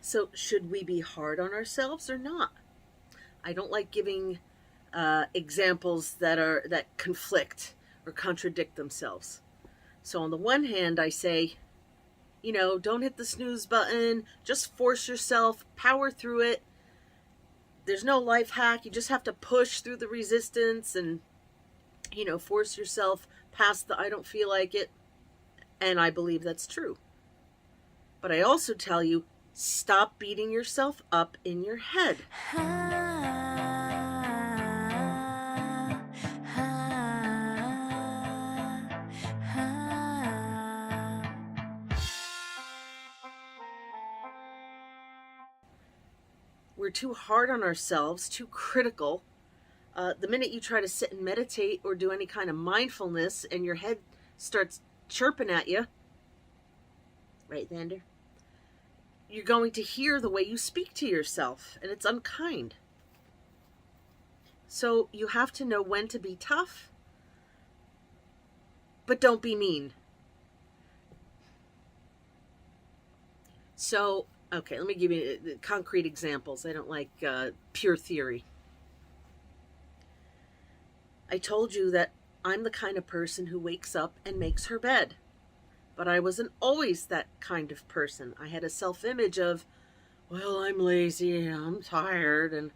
So should we be hard on ourselves or not? I don't like giving examples that conflict or contradict themselves. So on the one hand, I say, don't hit the snooze button. Just force yourself, power through it. There's no life hack. You just have to push through the resistance and, force yourself past the I don't feel like it. And I believe that's true. But I also tell you, stop beating yourself up in your head. We're too hard on ourselves, too critical. The minute you try to sit and meditate or do any kind of mindfulness and your head starts chirping at you, right, Xander? You're going to hear the way you speak to yourself, and it's unkind. So you have to know when to be tough, but don't be mean. So, okay, let me give you concrete examples. I don't like pure theory. I told you that I'm the kind of person who wakes up and makes her bed. But I wasn't always that kind of person. I had a self-image of, well, I'm lazy, I'm tired, and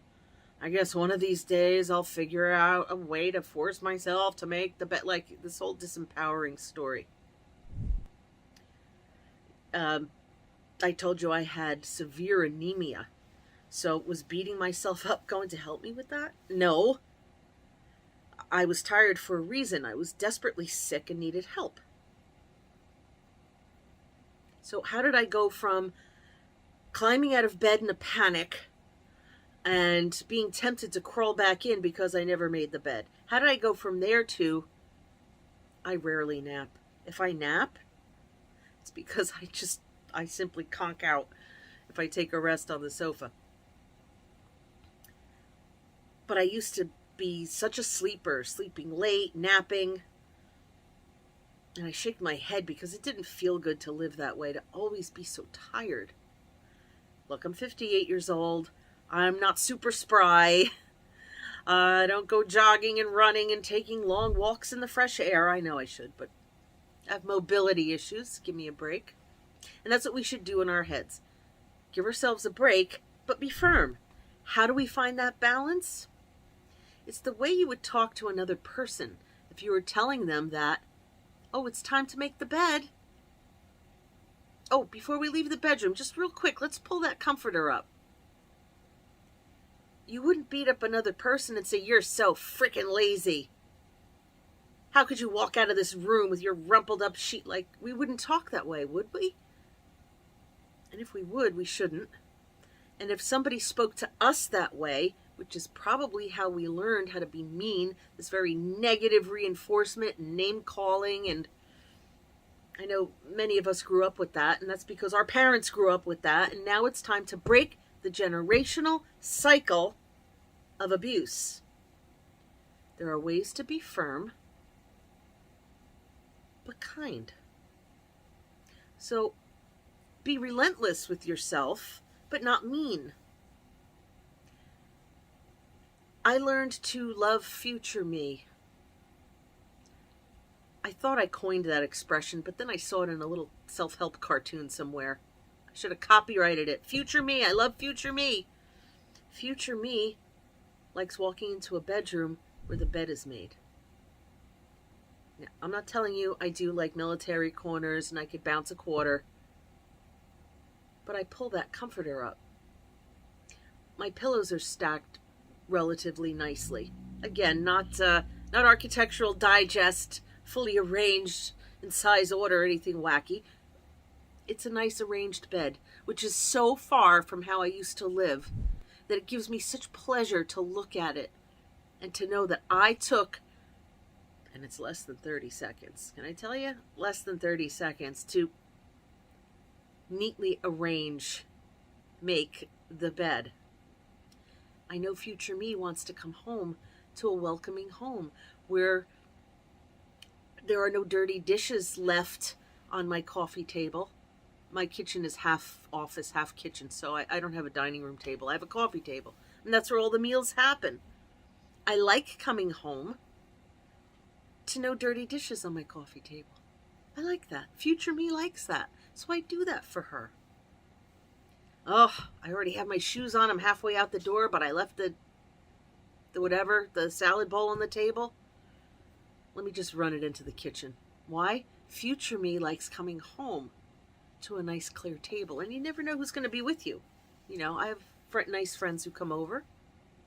I guess one of these days I'll figure out a way to force myself to make the bed. Like this whole disempowering story. I told you I had severe anemia. So was beating myself up going to help me with that? No. I was tired for a reason. I was desperately sick and needed help. So how did I go from climbing out of bed in a panic and being tempted to crawl back in because I never made the bed? How did I go from there to I rarely nap? If I nap, it's because I simply conk out if I take a rest on the sofa. But I used to be such a sleeper, sleeping late, napping. And I shake my head because it didn't feel good to live that way, to always be so tired. Look, I'm 58 years old. I'm not super spry. I don't go jogging and running and taking long walks in the fresh air. I know I should, but I have mobility issues. Give me a break. And that's what we should do in our heads. Give ourselves a break, but be firm. How do we find that balance? It's the way you would talk to another person if you were telling them that, oh, it's time to make the bed. Oh, before we leave the bedroom, just real quick, let's pull that comforter up. You wouldn't beat up another person and say, you're so freaking lazy. How could you walk out of this room with your rumpled up sheet? Like, we wouldn't talk that way, would we? And if we would, we shouldn't. And if somebody spoke to us that way, which is probably how we learned how to be mean, this very negative reinforcement and name calling, and I know many of us grew up with that, and that's because our parents grew up with that, and now it's time to break the generational cycle of abuse. There are ways to be firm, but kind. So be relentless with yourself, but not mean. I learned to love future me. I thought I coined that expression, but then I saw it in a little self-help cartoon somewhere. I should have copyrighted it. Future me, I love future me. Future me likes walking into a bedroom where the bed is made. Now, I'm not telling you I do like military corners and I could bounce a quarter, but I pull that comforter up. My pillows are stacked relatively nicely. Again, not Architectural Digest, fully arranged in size order or anything wacky. It's a nice arranged bed, which is so far from how I used to live that it gives me such pleasure to look at it and to know that I took, and it's less than 30 seconds. Can I tell you? Less than 30 seconds to neatly make the bed. I know future me wants to come home to a welcoming home where there are no dirty dishes left on my coffee table. my kitchen is half office, half kitchen, so I don't have a dining room table. I have a coffee table, and that's where all the meals happen. I like coming home to no dirty dishes on my coffee table. I like that. Future me likes that, so I do that for her. Oh, I already have my shoes on. I'm halfway out the door, but I left the salad bowl on the table. Let me just run it into the kitchen. Why? Future me likes coming home to a nice clear table, and you never know who's going to be with you. You know, I have nice friends who come over.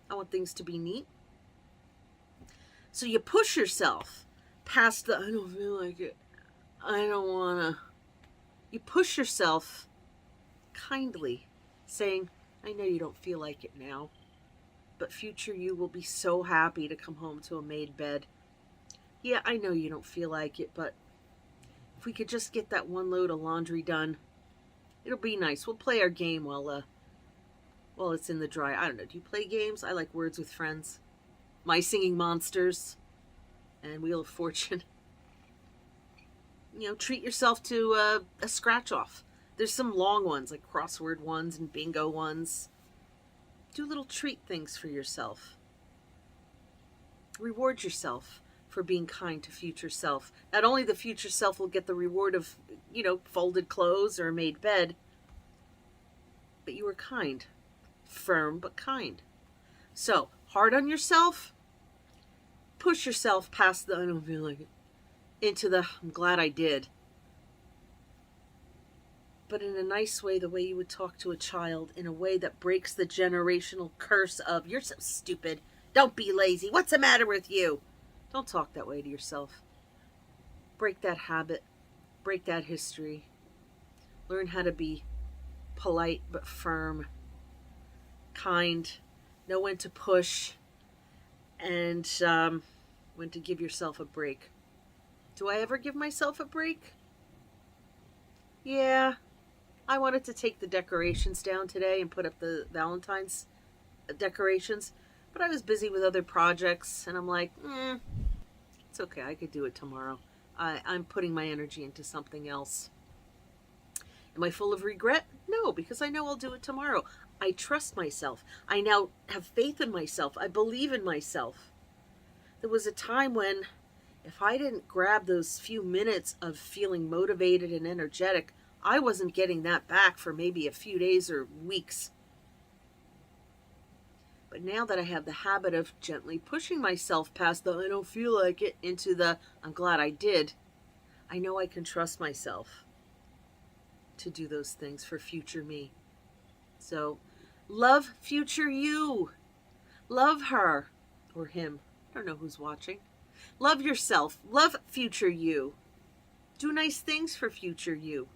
I want things to be neat. So you push yourself past the, I don't feel like it, I don't want to. You push yourself kindly, saying, I know you don't feel like it now, but future you will be so happy to come home to a made bed. Yeah, I know you don't feel like it, but if we could just get that one load of laundry done, it'll be nice. We'll play our game while it's in the dry. I don't know. Do you play games? I like Words with Friends, My Singing Monsters, and Wheel of Fortune. You know, treat yourself to a scratch off. There's some long ones, like crossword ones and bingo ones. Do little treat things for yourself. Reward yourself for being kind to future self. Not only the future self will get the reward of, you know, folded clothes or a made bed, but you were kind. Firm, but kind. So, hard on yourself, push yourself past the, I don't feel like it, into the, I'm glad I did. But in a nice way, the way you would talk to a child, in a way that breaks the generational curse of, you're so stupid, don't be lazy, what's the matter with you? Don't talk that way to yourself. Break that habit. Break that history. Learn how to be polite but firm, kind, know when to push, and when to give yourself a break. Do I ever give myself a break? Yeah. I wanted to take the decorations down today and put up the Valentine's decorations, but I was busy with other projects, and I'm like, it's okay, I could do it tomorrow. I'm putting my energy into something else. Am I full of regret? No, because I know I'll do it tomorrow. I trust myself. I now have faith in myself. I believe in myself. There was a time when if I didn't grab those few minutes of feeling motivated and energetic, I wasn't getting that back for maybe a few days or weeks. But now that I have the habit of gently pushing myself past the I don't feel like it into the I'm glad I did, I know I can trust myself to do those things for future me. So, love future you. Love her or him. I don't know who's watching. Love yourself. Love future you. Do nice things for future you.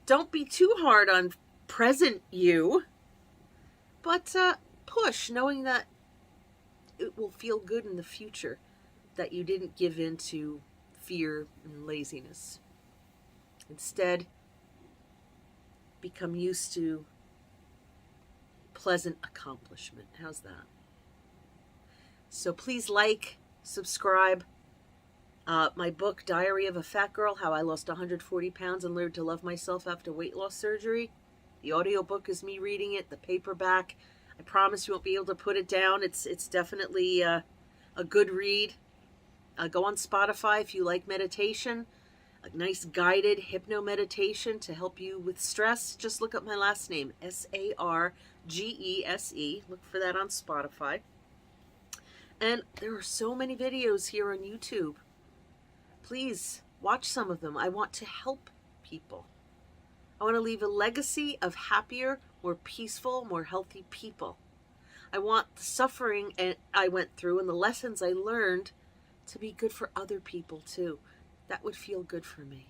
Don't be too hard on present you, but push, knowing that it will feel good in the future, that you didn't give in to fear and laziness. Instead, become used to pleasant accomplishment. How's that? So please like, subscribe. My book, Diary of a Fat Girl, How I Lost 140 Pounds and Learned to Love Myself After Weight Loss Surgery. The audiobook is me reading it, the paperback. I promise you won't be able to put it down. It's definitely a good read. Go on Spotify if you like meditation. A nice guided hypno meditation to help you with stress. Just look up my last name, Sargese. Look for that on Spotify. And there are so many videos here on YouTube. Please watch some of them. I want to help people. I want to leave a legacy of happier, more peaceful, more healthy people. I want the suffering I went through and the lessons I learned to be good for other people too. That would feel good for me.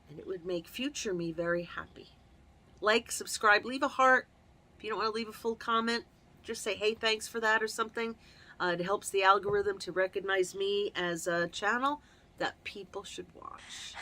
And it would make future me very happy. Like, subscribe, leave a heart. If you don't want to leave a full comment, just say, hey, thanks for that or something. It helps the algorithm to recognize me as a channel that people should watch.